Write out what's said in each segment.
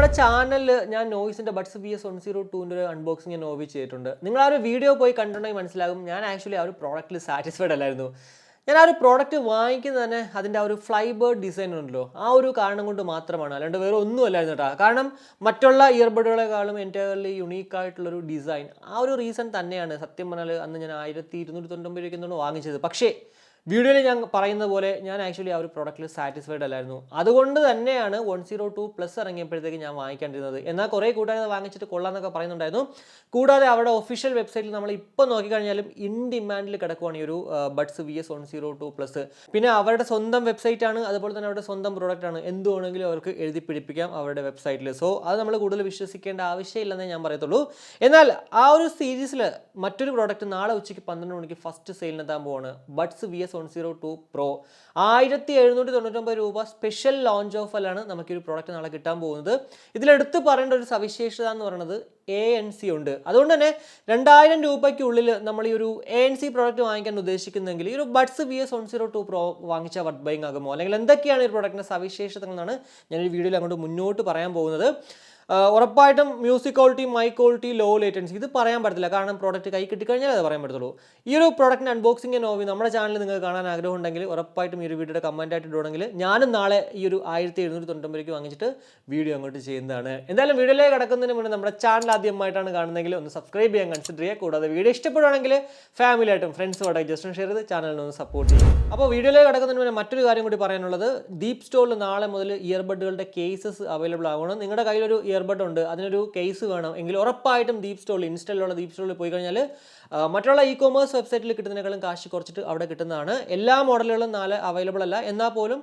നമ്മുടെ ചാനലിൽ ഞാൻ നോയ്സിൻ്റെ ബഡ്സ് VS102ൻ്റെ ഒരു അൺബോക്സിങ് ഞാൻ നോവി ചെയ്തിട്ടുണ്ട്. നിങ്ങൾ ആ ഒരു വീഡിയോ പോയി കണ്ടിട്ടുണ്ടെങ്കിൽ മനസ്സിലാകും ഞാൻ ആക്ച്വലി ആ ഒരു പ്രോഡക്റ്റിൽ സാറ്റിസ്ഫൈഡ് അല്ലായിരുന്നു. ഞാൻ ആ ഒരു പ്രോഡക്റ്റ് വാങ്ങിക്കുന്നത് തന്നെ അതിൻ്റെ ആ ഒരു ഫ്ലൈ ബേർഡ് ഡിസൈൻ ഉണ്ടല്ലോ, ആ ഒരു കാരണം കൊണ്ട് മാത്രമാണ്, അല്ലാണ്ട് വേറെ ഒന്നും അല്ലായിരുന്നു കേട്ടോ. കാരണം മറ്റുള്ള ഇയർബഡുകളെക്കാളും എൻ്റയർലി യുണീക്കായിട്ടുള്ളൊരു ഡിസൈൻ, ആ ഒരു റീസൺ തന്നെയാണ് സത്യം പറഞ്ഞാൽ അന്ന് ഞാൻ 1299 രൂപയ്ക്കൊന്നും വാങ്ങിച്ചത്. പക്ഷേ വീഡിയോയിൽ ഞാൻ പറയുന്ന പോലെ ഞാൻ ആക്ച്വലി ആ ഒരു പ്രോഡക്റ്റിൽ സാറ്റിസ്ഫൈഡ് അല്ലായിരുന്നു. അതുകൊണ്ട് തന്നെയാണ് 102+ ഇറങ്ങിയപ്പോഴത്തേക്ക് ഞാൻ വാങ്ങിക്കേണ്ടിരുന്നത്. എന്നാൽ കുറേ കൂട്ടുകാർ വാങ്ങിച്ചിട്ട് കൊള്ളാമെന്നൊക്കെ പറയുന്നുണ്ടായിരുന്നു. കൂടാതെ അവിടെ ഒഫീഷ്യൽ വെബ്സൈറ്റിൽ നമ്മൾ ഇപ്പോൾ നോക്കിക്കഴിഞ്ഞാലും ഇൻ ഡിമാൻഡിൽ കിടക്കുവാണ് ഈ ഒരു ബഡ്സ് VS102+. പിന്നെ അവരുടെ സ്വന്തം വെബ്സൈറ്റാണ്, അതുപോലെ തന്നെ അവരുടെ സ്വന്തം പ്രോഡക്റ്റാണ്, എന്ത് വേണമെങ്കിലും അവർക്ക് എഴുതി പിടിപ്പിക്കാം അവരുടെ വെബ്സൈറ്റിൽ. സോ അത് നമ്മൾ കൂടുതൽ വിശ്വസിക്കേണ്ട ആവശ്യമില്ലെന്നേ ഞാൻ പറയത്തുള്ളൂ. എന്നാൽ ആ ഒരു സീരീസിൽ മറ്റൊരു പ്രോഡക്റ്റ് നാളെ ഉച്ചയ്ക്ക് 12 മണിക്ക് ഫസ്റ്റ് സെയിലിനെത്താൻ പോവാണ്. ബഡ്സ് VS102 Pro 1799 രൂപ സ്പെഷ്യൽ ലോഞ്ച് ഓഫറിലാണ് നമുക്ക് ഈ ഒരു പ്രോഡക്റ്റ് നാളെ കിട്ടാൻ പോകുന്നത്. ഇതിലെടുത്ത് പറയേണ്ട ഒരു സവിശേഷത എന്ന് പറയുന്നത് ANC ഉണ്ട്. അതുകൊണ്ട് തന്നെ 2000 രൂപയ്ക്കുള്ളിൽ നമ്മൾ ഈ ഒരു ANC പ്രോഡക്റ്റ് വാങ്ങിക്കാൻ ഉദ്ദേശിക്കുന്നെങ്കിൽ ഈ ഒരു ബഡ്സ് VS102 Pro വാങ്ങിച്ചാൽ വർത്ത് ബൈങ് ആകുമോ, അല്ലെങ്കിൽ എന്തൊക്കെയാണ് ഈ പ്രോഡക്റ്റിൻ്റെ സവിശേഷതകൾ എന്നാണ് ഞാൻ ഈ വീഡിയോയിൽ അങ്ങോട്ട് മുന്നോട്ട് പറയാൻ പോകുന്നത്. ഉറപ്പായിട്ടും music quality, mic quality, low latency ഇത് പറയാൻ പറ്റില്ല, കാരണം പ്രോഡക്റ്റ് കൈ കിട്ടിക്കഴിഞ്ഞാൽ അത് പറയാൻ പറ്റത്തുള്ളൂ. ഈ ഒരു പ്രോഡക്റ്റിൻ്റെ അൺബോക്സിംഗ് നോവി നമ്മുടെ ചാനലിൽ നിങ്ങൾക്ക് കാണാൻ ആഗ്രഹം ഉണ്ടെങ്കിൽ ഉറപ്പായിട്ടും ഈ ഒരു വീഡിയോയുടെ കമൻറ്റായിട്ട് ഇടുകയാണെങ്കിൽ ഞാനും നാളെ ഈ ഒരു 1799 രൂപയ്ക്ക് വാങ്ങിച്ചിട്ട് വീഡിയോ അങ്ങോട്ട് ചെയ്യുന്നതാണ്. എന്തായാലും വീഡിയോയിലേക്ക് കിടക്കുന്നതിന് മുന്നേ നമ്മുടെ ചാനൽ ആദ്യമായിട്ടാണ് കാണുന്നതെങ്കിൽ ഒന്ന് സബ്സ്ക്രൈബ് ചെയ്യാൻ കൺസിഡർ ചെയ്യുക. കൂടാതെ വീഡിയോ ഇഷ്ടപ്പെടുകയാണെങ്കിൽ ഫാമിലിയായിട്ടും ഫ്രണ്ട്സുമായിട്ട് ജസ്റ്റ് ഷെയർ ചെയ്ത് ചാനലിനെ ഒന്ന് സപ്പോർട്ട് ചെയ്യും. അപ്പോൾ വീഡിയോയിലേക്ക് കിടക്കുന്നതിന് മുന്നേ മറ്റൊരു കാര്യം കൂടി പറയാനുള്ളത്, DeepZstoreൽ നാളെ മുതൽ ഇയർബഡുകളുടെ കേസസ് അവൈലബിൾ ആകണം. നിങ്ങളുടെ കയ്യിലൊരു ഇയർബഡ് ഉണ്ട്, അതിനൊരു കേസ് വേണം എങ്കിൽ ഉറപ്പായിട്ടും DeepZstoreൽ ഇൻസ്റ്റലുള്ള DeepZstoreൽ പോയി കഴിഞ്ഞാൽ മറ്റുള്ള ഇ-കൊമേഴ്സ് വെബ്സൈറ്റിൽ കിട്ടുന്നതിനേക്കാളും കാശ് കുറച്ചിട്ട് അവിടെ കിട്ടുന്നതാണ്. എല്ലാ മോഡലുകളും നാളെ അവൈലബിൾ അല്ല, എന്നാൽ പോലും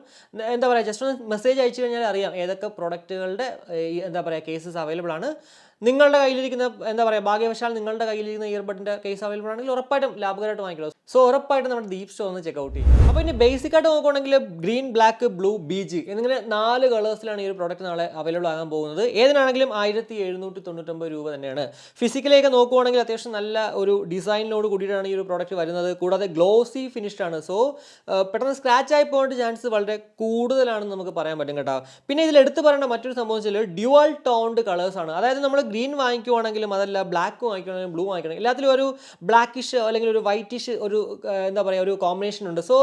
എന്താ പറയുക, ജസ്റ്റ് ഒന്ന് മെസ്സേജ് അയച്ചു കഴിഞ്ഞാൽ അറിയാം ഏതൊക്കെ പ്രൊഡക്റ്റുകളുടെ എന്താ പറയുക കേസസ് അവൈലബിൾ ആണ്. നിങ്ങളുടെ കയ്യിലിരിക്കുന്ന എന്താ പറയുക ഭാഗ്യവശാൽ നിങ്ങളുടെ കയ്യിലിരിക്കുന്ന ഇയർബഡിൻ്റെ കേസ് അവൈലബിൾ ആണെങ്കിൽ ഉറപ്പായിട്ടും ലാഭകരമായിട്ട് വാങ്ങിക്കണം. സോ ഉറപ്പായിട്ടും നമ്മുടെ DeepZstore ഒന്ന് ചെക്ക് ഔട്ട് ചെയ്യും. അപ്പോൾ ഇനി ബേസിക് ആയിട്ട് നോക്കുകയാണെങ്കിൽ ഗ്രീൻ, ബ്ലാക്ക്, ബ്ലൂ, ബീജ് എന്നിങ്ങനെ 4 കളേഴ്സിലാണ് ഈ ഒരു പ്രോഡക്റ്റ് നാളെ അവൈലബിൾ ആകാൻ പോകുന്നത്. ഏതിനാണെങ്കിലും 1799 രൂപ തന്നെയാണ്. ഫിസിക്കലേക്ക് നോക്കുകയാണെങ്കിൽ അത്യാവശ്യം നല്ല ഒരു ഡിസൈനിനോട് കൂടിയിട്ടാണ് ഈ ഒരു പ്രോഡക്റ്റ് വരുന്നത്. കൂടാതെ ഗ്ലോസി ഫിനിഷ്ഡ് ആണ്. സോ പെട്ടെന്ന് സ്ക്രാച്ച് ആയി പോയിട്ട് ചാൻസ് വളരെ കൂടുതലാണെന്ന് നമുക്ക് പറയാൻ പറ്റും കേട്ടോ. പിന്നെ ഇതിൽ എടുത്ത് പറയേണ്ട മറ്റൊരു സംഭവം വെച്ചാൽ ഡ്യുവൽ ടോൺഡ് കളേഴ്സാണ്. അതായത് നമ്മൾ ഗ്രീൻ വാങ്ങിക്കുവാണെങ്കിലും അതല്ല ബ്ലാക്ക് വാങ്ങിക്കുകയാണെങ്കിലും ബ്ലൂ വാങ്ങിക്കണം, എല്ലാത്തിലും ഒരു ബ്ലാക്കിഷ് അല്ലെങ്കിൽ ഒരു വൈറ്റിഷ് ഒരു എന്താ പറയുക ഒരു കോമ്പിനേഷൻ ഉണ്ട്. സോ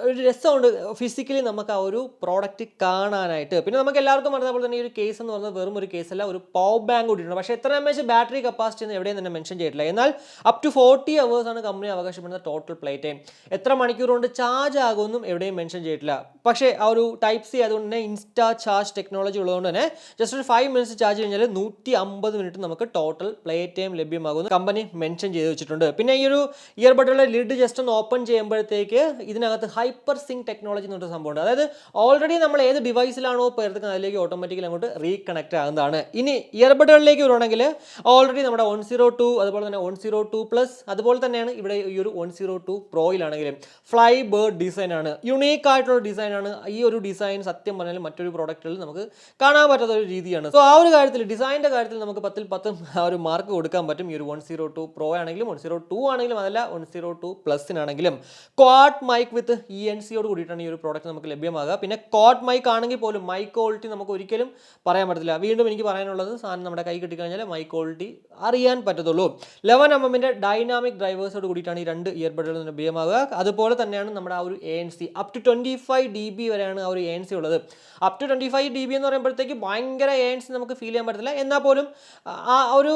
ഒരു രസമുണ്ട് ഫിസിക്കലി നമുക്ക് ആ ഒരു പ്രോഡക്റ്റ് കാണാനായിട്ട്. പിന്നെ നമുക്ക് എല്ലാവർക്കും അറിയുന്ന പോലെ തന്നെ ഈ ഒരു കേസ് എന്ന് പറഞ്ഞാൽ വെറും ഒരു കേസല്ല, ഒരു പവർ ബാങ്ക് കൂടിയിട്ടുണ്ട്. പക്ഷേ എത്ര mAh ബാറ്ററി കപ്പാസിറ്റി എന്ന് എവിടെയും തന്നെ മെൻഷൻ ചെയ്തിട്ടില്ല. എന്നാൽ അപ് ടു 40 hours ആണ് കമ്പനി അവകാശപ്പെടുന്ന ടോട്ടൽ പ്ലേ ടൈം. എത്ര മണിക്കൂർ കൊണ്ട് ചാർജ് ആകുമെന്നും എവിടെയും മെൻഷൻ ചെയ്തിട്ടില്ല. പക്ഷേ ആ ഒരു ടൈപ്പ് സി അതുകൊണ്ട് തന്നെ ഇൻസ്റ്റാ ചാർജ് ടെക്നോളജി ഉള്ളതുകൊണ്ട് തന്നെ ജസ്റ്റ് ഒരു 5 minutes ചാർജ് കഴിഞ്ഞാൽ 150 മിനിറ്റ് നമുക്ക് ടോട്ടൽ പ്ലേ ടൈം ലഭ്യമാകുമെന്ന് കമ്പനി മെൻഷൻ ചെയ്ത് വെച്ചിട്ടുണ്ട്. പിന്നെ ഈ ഒരു ഇയർബഡുകളുടെ ലിഡ് ജസ്റ്റ് ഒന്ന് ഓപ്പൺ ചെയ്യുമ്പോഴത്തേക്ക് ഇതിനകത്ത് ഹൈപ്പർ സിങ്ക് ടെക്നോളജി എന്ന് പറഞ്ഞ സംഭവമുണ്ട്. അതായത് ഓൾറെഡി നമ്മൾ ഏത് ഡിവൈസിലാണോ പേർക്കുന്നത് അതിലേക്ക് ഓട്ടോമാറ്റിക്കലി അങ്ങോട്ട് റീകണക്ട് ആകുന്നതാണ്. ഇനി ഇയർബഡുകളിലേക്ക് വരുവാണെങ്കിൽ ഓൾറെഡി നമ്മുടെ 102 അതുപോലെ തന്നെ 102+, അതുപോലെ തന്നെയാണ് ഇവിടെ ഈ ഒരു 102 പ്രോയിലാണെങ്കിലും ഫ്ലൈ ബേർഡ് ഡിസൈൻ ആണ്, യുണീക്ക് ആയിട്ടുള്ള ഡിസൈൻ ആണ്. ഈ ഒരു ഡിസൈൻ സത്യം പറഞ്ഞാൽ മറ്റൊരു പ്രോഡക്റ്റുകളിൽ നമുക്ക് കാണാൻ പറ്റാത്ത ഒരു രീതിയാണ്. സോ ആ ഒരു കാര്യത്തിൽ ഡിസൈനിൻ്റെ കാര്യത്തിൽ നമുക്ക് 10-ൽ 10 ആ ഒരു മാർക്ക് കൊടുക്കാൻ പറ്റും. ഈ ഒരു 102 Pro ആണെങ്കിലും 102 ആണെങ്കിലും അതല്ല 102+നാണെങ്കിലും ക്വാഡ് മൈക്ക് വിത്ത് ENCയോട് കൂടിയിട്ടാണ് ഈ ഒരു പ്രോഡക്റ്റ് നമുക്ക് ലഭ്യമാകുക. പിന്നെ ക്വാഡ് മൈക്ക് ആണെങ്കിൽ പോലും മൈക്ക് ക്വാളിറ്റി നമുക്ക് ഒരിക്കലും പറയാൻ പറ്റത്തില്ല. വീണ്ടും എനിക്ക് പറയാനുള്ളത് സാധനം നമ്മുടെ കൈ കിട്ടിക്കഴിഞ്ഞാൽ മൈക്ക് ക്വാളിറ്റി അറിയാൻ പറ്റത്തുള്ളൂ. 11mm ഡൈനാമിക് ഡ്രൈവേഴ്സോട് കൂടിയിട്ടാണ് ഈ 2 ഇയർബഡുകൾ ലഭ്യമാകുക. അതുപോലെ തന്നെയാണ് നമ്മുടെ ആ ഒരു ANC അപ് ടു 25 dB വരെയാണ് ആ ഒരു ANC ഉള്ളത്. അപ് ടു 25 dB എന്ന് പറയുമ്പോഴത്തേക്ക് ഭയങ്കര ANC നമുക്ക് ഫീൽ ചെയ്യാൻ പറ്റത്തില്ല, എന്നാൽ പോലും ആ ഒരു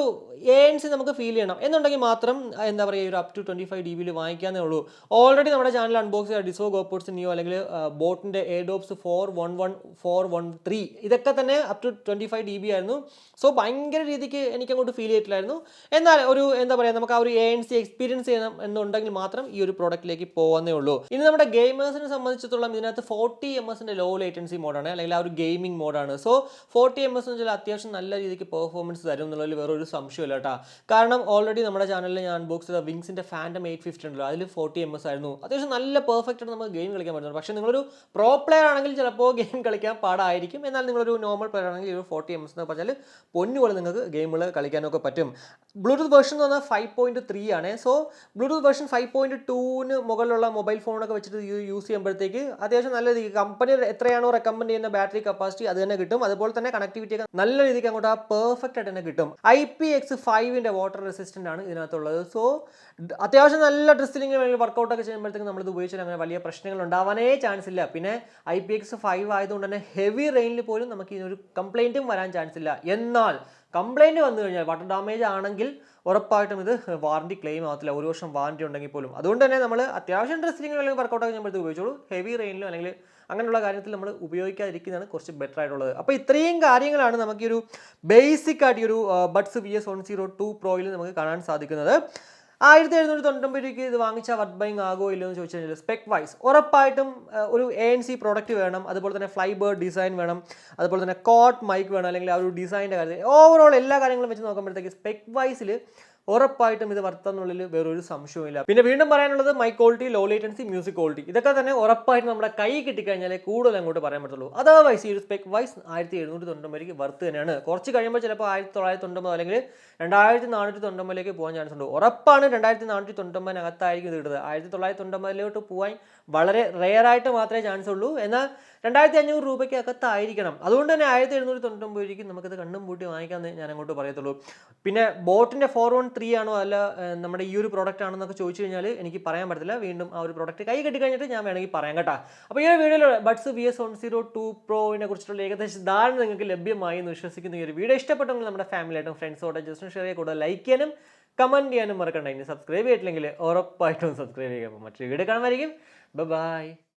ANC നമുക്ക് ഫീൽ ചെയ്യണം എന്നുണ്ടെങ്കിൽ മാത്രം എന്താ പറയുക ഒരു അപ് ടു 25 dB വാങ്ങിക്കാന്നേ ഉള്ളൂ. ഓൾറെഡി നമ്മുടെ ചാനൽ അൺബോക്സ് ചെയ്ത ഡിസോഗ് ഓപ്പോർട്സ് നിയോ അല്ലെങ്കിൽ ബോട്ടിൻ്റെ എയർഡോപ്സ് 411 413 ഇതൊക്കെ തന്നെ അപ് ടു 25 dB ആയിരുന്നു. സോ ഭയങ്കര രീതിക്ക് എനിക്ക് അങ്ങോട്ട് ഫീൽ ചെയ്തിട്ടില്ലായിരുന്നു. എന്നാൽ ഒരു എന്താ പറയുക നമുക്ക് ആ ഒരു ANC എക്സ്പീരിയൻസ് ചെയ്യണം എന്നുണ്ടെങ്കിൽ മാത്രം ഈ ഒരു പ്രോഡക്റ്റിലേക്ക് പോകാന്നേ ഉള്ളൂ. ഇനി നമ്മുടെ ഗെയിമേഴ്സിനെ സംബന്ധിച്ചിടത്തോളം ഇതിനകത്ത് 40 ms ലോ ലേറ്റൻസി മോഡാണ്, അല്ലെങ്കിൽ ആ ഒരു ഗെയിമിംഗ് മോഡാണ്. സോ 40 ms എന്ന് വെച്ചാൽ അത്യാവശ്യം നല്ല രീതിക്ക് പെർഫോമൻസ് പെർഫോമൻസ് തരും എന്നുള്ളതിൽ വേറൊരു സംശയമില്ല കേട്ടോ. കാരണം ഓൾറെഡി നമ്മുടെ ചാനലിൽ ഞാൻ അൺബോക്സ് ചെയ്ത വിങ്സിൻ്റെ ഫാൻറ്റം 850 ഉണ്ടല്ലോ, അതിൽ 40 ms ആയിരുന്നു. അത്യാവശ്യം നല്ല പെർഫെക്റ്റ് ആയിട്ട് നമുക്ക് ഗെയിം കളിക്കാൻ പറ്റുന്നത്. പക്ഷേ നിങ്ങളൊരു പ്രോ പ്ലെയർ ആണെങ്കിൽ ചിലപ്പോൾ ഗെയിം കളിക്കാൻ പാടായിരിക്കും. എന്നാൽ നിങ്ങളൊരു നോർമൽ പ്ലെയർ ആണെങ്കിൽ ഒരു 40 ms എന്ന് പറഞ്ഞാൽ പൊന്നുപോലെ നിങ്ങൾക്ക് ഗെയിമുകൾ കളിക്കാനൊക്കെ പറ്റും. ബ്ലൂടൂത്ത് വേർഷൻ എന്ന് പറഞ്ഞാൽ 5.3 ആണ്. സോ ബ്ലൂടൂത്ത് വേർഷൻ 5.2ന് മുകളിലുള്ള മൊബൈൽ ഫോണൊക്കെ വെച്ചിട്ട് യൂസ് ചെയ്യുമ്പോഴത്തേക്ക് അത്യാവശ്യം നല്ല രീതിക്ക് കമ്പനി എത്രയാണോ റെക്കമെൻഡ് ചെയ്യുന്ന ബാറ്ററി കപ്പാസിറ്റി അത് തന്നെ കിട്ടും. അതുപോലെ തന്നെ കണക്ടിവിറ്റി ഒക്കെ നല്ല രീതിക്ക് അങ്ങോട്ട് പെർഫെക്റ്റ് ആയിട്ട് തന്നെ കിട്ടും. IPX5ന്റെ വാട്ടർ റെസിസ്റ്റന്റ് ആണ് ഇതിനകത്തുള്ളത്. സോ അത്യാവശ്യം നല്ല ഡ്രസ്സിലിംഗ് വർക്കൗട്ട് ഒക്കെ ചെയ്യുമ്പോഴത്തേക്ക് നമ്മളിത് ഉപയോഗിച്ചാൽ അങ്ങനെ വലിയ പ്രശ്നങ്ങൾ ഉണ്ടാവാനേ ചാൻസ് ഇല്ല. പിന്നെ IPX5 ആയതുകൊണ്ട് തന്നെ ഹെവി റെയിനിൽ പോലും നമുക്ക് ഇതിനൊരു കംപ്ലൈൻറ്റും വരാൻ ചാൻസ് ഇല്ല. എന്നാൽ കംപ്ലൈൻറ്റ് വന്നു കഴിഞ്ഞാൽ വാട്ടർ ഡാമേജ് ആണെങ്കിൽ ഉറപ്പായിട്ടും ഇത് വാറണ്ടി ക്ലെയിം ആകത്തില്ല, 1 വർഷം വാറണ്ടി ഉണ്ടെങ്കിൽ പോലും. അതുകൊണ്ട് തന്നെ നമ്മൾ അത്യാവശ്യം ഡ്രസ്സിലിംഗ് അല്ലെങ്കിൽ വർക്കൗട്ട് ഒക്കെ ചെയ്യുമ്പോഴത്തേക്ക് ഉപയോഗിച്ചോളൂ. ഹെവി റെയിനിലോ അല്ലെങ്കിൽ അങ്ങനെയുള്ള കാര്യത്തിൽ നമ്മൾ ഉപയോഗിക്കാതിരിക്കുന്നതാണ് കുറച്ച് ബെറ്റർ ആയിട്ടുള്ളത്. അപ്പോൾ ഇത്രയും കാര്യങ്ങളാണ് നമുക്ക് ഈ ഒരു ബേസിക് ആയിട്ട് ഈ ഒരു ബഡ്സ് VS102 Proയിൽ നമുക്ക് കാണാൻ സാധിക്കുന്നത്. 1799 ഇത് വാങ്ങിച്ചാൽ വർത്ത് ബൈങ് ആകോ ഇല്ലയോ എന്ന് ചോദിച്ചു കഴിഞ്ഞാൽ സ്പെക് വൈസ് ഉറപ്പായിട്ടും ഒരു ANC പ്രോഡക്റ്റ് വേണം, അതുപോലെ തന്നെ ഫ്ലൈ ബേർഡ് ഡിസൈൻ വേണം, അതുപോലെ തന്നെ കോട്ട് മൈക്ക് വേണം, അല്ലെങ്കിൽ ആ ഒരു ഡിസൈൻ്റെ കാര്യത്തിൽ ഓവറോൾ എല്ലാ കാര്യങ്ങളും വെച്ച് നോക്കുമ്പോഴത്തേക്ക് സ്പെക് വൈസിൽ ഉറപ്പായിട്ടും ഇത് വർത്താന്നുള്ളിൽ വേറൊരു സംശയവുമില്ല. പിന്നെ വീണ്ടും പറയാനുള്ളത് mic quality, low latency, music quality ഇതൊക്കെ തന്നെ ഉറപ്പായിട്ടും നമ്മുടെ കൈ കിട്ടിക്കഴിഞ്ഞാൽ കൂടുതൽ അങ്ങോട്ട് പറയാൻ പറ്റുള്ളൂ. അതർവൈസ് ഈ ഒരു സ്പെക് വൈസ് 1799 വർത്ത് തന്നെയാണ്. കുറച്ച് കഴിയുമ്പോൾ ചിലപ്പോൾ 1990 അല്ലെങ്കിൽ 2490 പോകാൻ ചാൻസ് ഉണ്ട്. ഉറപ്പാണ് 2490 ഇത് കിട്ടുന്നത്. 1990 പോകാൻ വളരെ റെയർ ആയിട്ട് മാത്രമേ ചാൻസ് ഉള്ളൂ. എന്നാൽ 2500 രൂപയ്ക്ക് അകത്തായിരിക്കണം. അതുകൊണ്ട് തന്നെ 1799 നമുക്കിത് കണ്ണും പൂട്ടി വാങ്ങിക്കാമെന്ന് ഞാൻ അങ്ങോട്ട് പറയത്തുള്ളൂ. പിന്നെ ബോട്ടിൻ്റെ 413 ആണോ അല്ല നമ്മുടെ ഈ ഒരു പ്രോഡക്റ്റ് ആണെന്നൊക്കെ ചോദിച്ചു കഴിഞ്ഞാൽ എനിക്ക് പറയാൻ പറ്റില്ല. വീണ്ടും ആ ഒരു പ്രോഡക്റ്റ് കൈ കെട്ടി കഴിഞ്ഞിട്ട് ഞാൻ വേണമെങ്കിൽ പറയാം കേട്ടോ. അപ്പോൾ ഈ ഒരു വീഡിയോയിൽ ബഡ്സ് VS102 Proനെ കുറിച്ചിട്ടുള്ള ഏകദേശം ധാരണ നിങ്ങൾക്ക് ലഭ്യമായി എന്ന് വിശ്വസിക്കുന്ന ഈ ഒരു വീഡിയോ ഇഷ്ടപ്പെട്ടെങ്കിൽ നമ്മുടെ ഫാമിലിയായിട്ടും ഫ്രണ്ട്സോടെ ജസ്റ്റ് ഷെയർ കൂടുതൽ ലൈക്ക് ചെയ്യാനും കമൻറ്റ് ചെയ്യാനും മറക്കണ്ട. ഇനി സബ്സ്ക്രൈബ് ചെയ്തിട്ടില്ലെങ്കിൽ ഉറപ്പായിട്ടും സബ്സ്ക്രൈബ് ചെയ്യാം. മറ്റൊരു വീഡിയോ കാണുമായിരിക്കും. ബൈ.